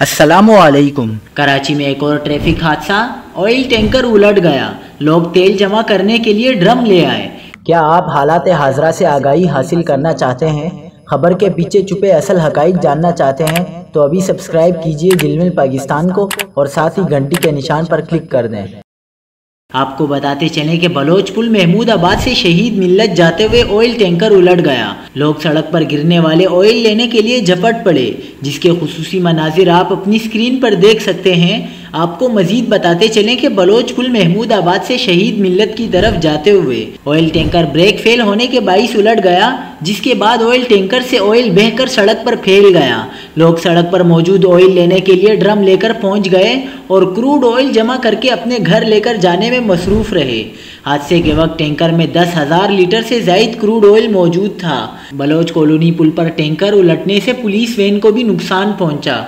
अस्सलामुअलैकुम। कराची में एक और ट्रैफिक हादसा, ऑयल टैंकर उलट गया। लोग तेल जमा करने के लिए ड्रम ले आए। क्या आप हालात हाजरा से आगाही हासिल करना चाहते हैं? खबर के पीछे छुपे असल हकाइक जानना चाहते हैं? तो अभी सब्सक्राइब कीजिए जिलमिल पाकिस्तान को और साथ ही घंटी के निशान पर क्लिक कर दें। आपको बताते चलें कि बलोच पुल महमूदाबाद से शहीद मिल्लत जाते हुए ऑयल टैंकर उलट गया। लोग सड़क पर गिरने वाले ऑयल लेने के लिए झपट पड़े, जिसके खुसूसी मनाजिर आप अपनी स्क्रीन पर देख सकते हैं। आपको मजीद बताते चलें कि बलोच पुल महमूदाबाद से शहीद मिल्लत की तरफ जाते हुए ऑयल टैंकर ब्रेक फेल होने के बाइस उलट गया, जिसके बाद ऑयल टैंकर से ऑयल बहकर सड़क पर फैल गया। लोग सड़क पर मौजूद ऑयल लेने के लिए ड्रम लेकर पहुंच गए और क्रूड ऑयल जमा करके अपने घर लेकर जाने में मसरूफ रहे। हादसे के वक्त टैंकर में 10,000 लीटर से ज़ायद क्रूड ऑयल मौजूद था। बलोच कॉलोनी पुल पर टैंकर उलटने से पुलिस वैन को भी नुकसान पहुंचा।